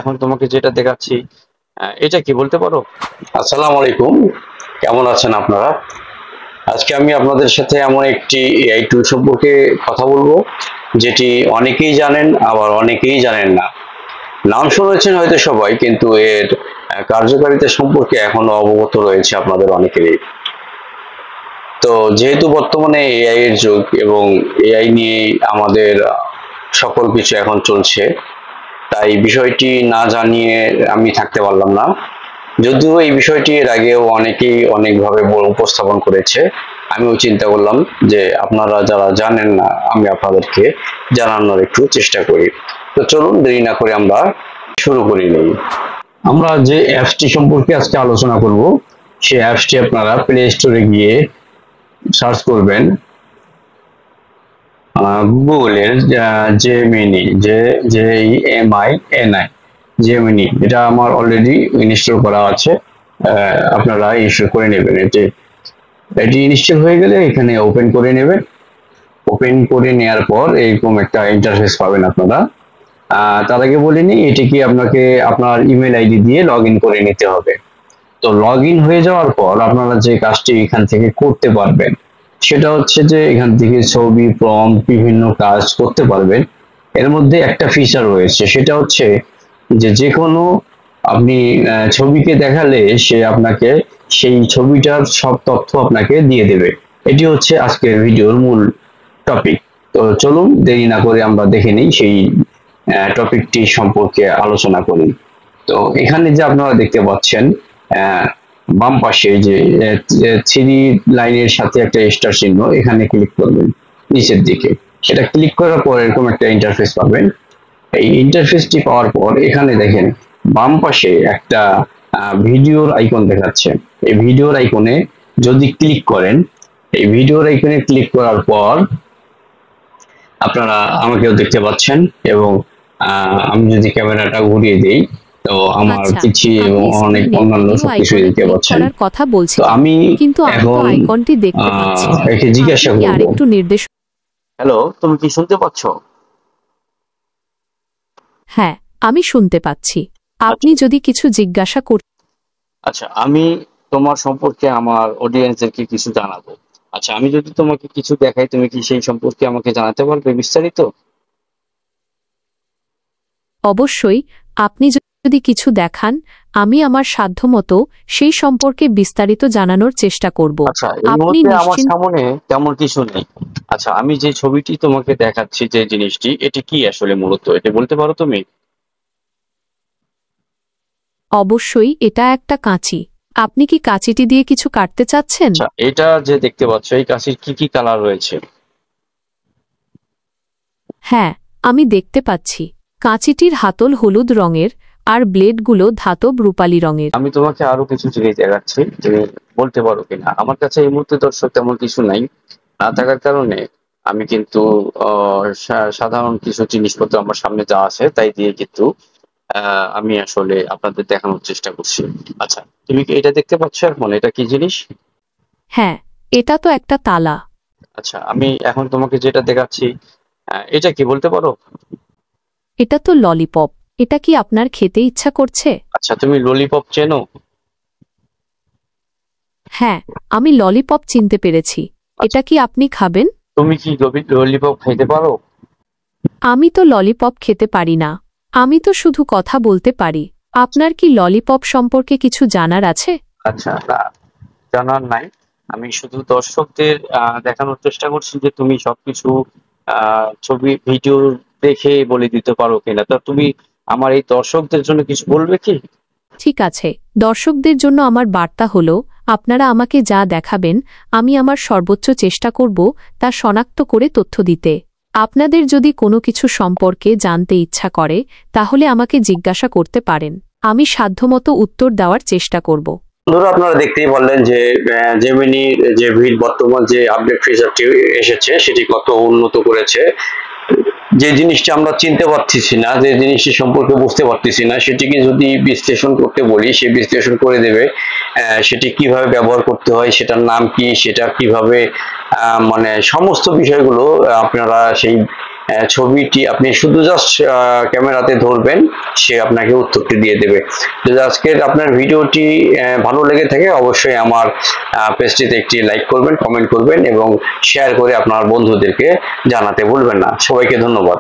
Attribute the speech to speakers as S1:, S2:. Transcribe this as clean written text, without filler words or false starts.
S1: এখন তোমাকে যেটা দেখাচ্ছি এটা কি বলতে পারো?
S2: আসসালামু আলাইকুম, কেমন আছেন আপনারা? আজকে আমি আপনাদের সাথে এমন একটি এআই টুল সম্পর্কে কথা বলবো, যেটি অনেকেই জানেন আবার অনেকেই জানেন না। নাম শুনেছেন হয়তো সবাই, কিন্তু এর কার্যকারিতা সম্পর্কে এখনো অবগত রয়েছে আপনাদের অনেকেরই। তো যেহেতু বর্তমানে এআই এর যুগ এবং এআই নিয়ে আমাদের সকল কিছু এখন চলছে, তাই বিষয়টি না জানিয়ে আমি থাকতে পারলাম না। যদিও এই বিষয়টি এর আগেও অনেকেই অনেকভাবে উপস্থাপন করেছে, আমিও চিন্তা করলাম যে আপনারা যারা জানেন না আমি আপনাদেরকে জানানোর একটু চেষ্টা করি। তো চলুন দেরি না করে আমরা শুরু করি নেই। আমরা যে অ্যাপসটি সম্পর্কে আজকে আলোচনা করব, সেই অ্যাপসটি আপনারা প্লে স্টোরে গিয়ে সার্চ করবেন গুগলের জেমিনি, JEMINI, জেমিনি। এটা আমার অলরেডি ইনস্টল করা আছে, আপনারা ইনস্টল করে নেবেন। এটি ইনস্টল হয়ে গেলে এখানে ওপেন করে নেবেন। ওপেন করে নেওয়ার পর এরকম একটা ইন্টারফেস পাবেন আপনারা। তার আগে বলিনি, এটি কি আপনাকে আপনার ইমেল আইডি দিয়ে লগ ইন করে নিতে হবে। তো লগ ইন হয়ে যাওয়ার পর আপনারা যে কাজটি এখান থেকে করতে পারবেন সেটা হচ্ছে যে এখান থেকে ছবি, প্রম্পট, বিভিন্ন কাজ করতে পারবেন। এর মধ্যে একটা ফিচার রয়েছে, সেটা হচ্ছে যে যে কোনো আপনি ছবিকে দেখালে সে আপনাকে সেই ছবিটার সব তথ্য আপনাকে দিয়ে দেবে। এটি হচ্ছে আজকের ভিডিওর মূল টপিক। তো চলুন দেরি না করে আমরা দেখে নিই সেই টপিকটি সম্পর্কে আলোচনা করি। তো এখানে যে আপনারা দেখতে পাচ্ছেন বাম পাশে যে থ্রি লাইনের সাথে একটা স্টার চিহ্ন, এখানে ক্লিক করবেন নিচের দিকে। এটা ক্লিক করার পর এরকম একটা ইন্টারফেস পাবেন। এই ইন্টারফেসটি পাওয়ার পর এখানে দেখেন বাম পাশে একটা ভিডিওর আইকন দেখাচ্ছে। এই ভিডিওর আইকনে যদি ক্লিক করেন, এই ভিডিওর আইকনে ক্লিক করার পর আপনারা আমাকেও দেখতে পাচ্ছেন, এবং আমি যদি ক্যামেরাটা ঘুরিয়ে দিই তো আমার
S3: আচ্ছা,
S2: পিছি এবং
S3: আপনি
S2: অনেক
S3: স্ক্রিনে
S2: অন্যান্য
S3: ভিডিও
S2: সবকিছু
S3: আইকনে
S2: দেখতে
S3: ক্লিক
S2: পাচ্ছেন।
S3: করার কথা
S2: তো
S3: বলছিলেন,
S2: আমি
S3: কিন্তু আমি তো
S2: এখন
S3: আইকনটি দেখতে পাচ্ছি না।
S2: একে জিজ্ঞাসা
S3: আপনি কি
S2: করব।
S3: আরেকটু নির্দেশ?
S1: হ্যালো, তুমি কি শুনতে পাচ্ছ?
S3: হ্যাঁ, আমি শুনতে পাচ্ছি। আপনি
S1: আচ্ছা
S3: যদি কিছু জিজ্ঞাসা করতে।
S1: আচ্ছা, আমি তোমার সম্পর্কে আমার অডিয়েন্সদেরকে কিছু জানাবো। আচ্ছা, আমি যদি তোমাকে কিছু দেখাই, তুমি কি সেই সম্পর্কে আমাকে জানাতে পারবে বিস্তারিত?
S3: অবশ্যই, আপনি যদি কিছু দেখান, আমি আমার সাধ্যমতো সেই সম্পর্কে বিস্তারিত জানানোর চেষ্টা করব।
S1: আচ্ছা, এই
S3: আপনি
S1: মুহূর্তে আমার
S3: নিশ্চিন্ত।
S1: সামনে তেমন কিছু নেই। আচ্ছা, আমি যে ছবিটি তোমাকে দেখাচ্ছি, যে জিনিসটি, এটি কি আসলে মূলত, এটা বলতে পারো তুমি?
S3: অবশ্যই, এটা একটা কাঁচি। আপনি কি কাঁচিটি দিয়ে কিছু কাটতে চাচ্ছেন?
S1: আচ্ছা, এটা যে দেখতে পাচ্ছ, এই কাঁচির কি কি কালার রয়েছে?
S3: হ্যাঁ, আমি দেখতে পাচ্ছি। কাঁচিটির হাতল হলুদ রঙের, আর ব্লেডগুলো ধাতব রূপালী রঙের।
S1: আমি তোমাকে আরো কিছু জিনিস দেখাচ্ছি, তুমি বলতে পারো কিনা। আমার কাছে এই মুহূর্তে দর্শক তেমন কিছু নাই, না থাকার কারণে আমি কিন্তু সাধারণ কিছু জিনিসপত্র আমার সামনে যা আছে তাই দিয়ে কিন্তু আমি আসলে আপনাদের দেখানোর চেষ্টা করছি। আচ্ছা, তুমি কি এটা দেখতে পাচ্ছ এখন? এটা কি জিনিস?
S3: হ্যাঁ, এটা তো একটা তালা।
S1: আচ্ছা, আমি এখন তোমাকে যেটা দেখাচ্ছি এটা কি বলতে পারো?
S3: এটা তো ললিপপ। এটা কি আপনার খেতে ইচ্ছা করছে?
S1: আচ্ছা, তুমি ললিপপ চেনো?
S3: হ্যাঁ, আমি ললিপপ চিনতে পেরেছি।
S1: আচ্ছা,
S3: এটা কি আপনি খাবেন?
S1: তুমি কি ললিপপ খাইতে পারো?
S3: আমি তো ললিপপ খেতে পারি না। আমি তো শুধু কথা বলতে পারি। আপনার কি ললিপপ সম্পর্কে কিছু জানার আছে?
S1: আচ্ছা, না, জানার নাই। আমি শুধু দর্শকদের দেখানোর চেষ্টা করছি যে তুমি সবকিছু ছবি ভিডিও দেখে বলে দিতে পারো কিনা। তা তুমি আমার এই দর্শকদের জন্য কিছু বলবে কি?
S3: ঠিক আছে, দর্শকদের জন্য আমার বার্তা হলো, আপনারা আমাকে যা দেখাবেন আমি আমার সর্বোচ্চ চেষ্টা করব তা শনাক্ত করে তথ্য দিতে। আপনাদের যদি কোনো কিছু সম্পর্কে জানতে ইচ্ছা করে তাহলে আমাকে জিজ্ঞাসা করতে পারেন। আমি সাধ্যমতো উত্তর দেওয়ার চেষ্টা করব।
S2: বন্ধুরা, আপনারা দেখতেই পারলেন যে জেমিনির যে বর্তমান যে আপডেট ফিচারটি এসেছে সেটি কত উন্নত করেছে। যে জিনিসটা আমরা চিনতে পারতেছি না, যে জিনিসটি সম্পর্কে বুঝতে পারতেছি না, সেটিকে যদি বিশ্লেষণ করতে বলি সে বিশ্লেষণ করে দেবে। সেটি কিভাবে ব্যবহার করতে হয়, সেটার নাম কি, সেটা কিভাবে মানে সমস্ত বিষয়গুলো আপনারা সেই ছবিটি আপনি শুধু জাস্ট ক্যামেরাতে ধরবেন, সে আপনাকে উত্তরটি দিয়ে দেবে। যদি আজকের আপনার ভিডিওটি ভালো লেগে থাকে অবশ্যই আমার পেজটিতে একটি লাইক করবেন, কমেন্ট করবেন এবং শেয়ার করে আপনার বন্ধুদেরকে জানাতে ভুলবেন না। সবাইকে ধন্যবাদ।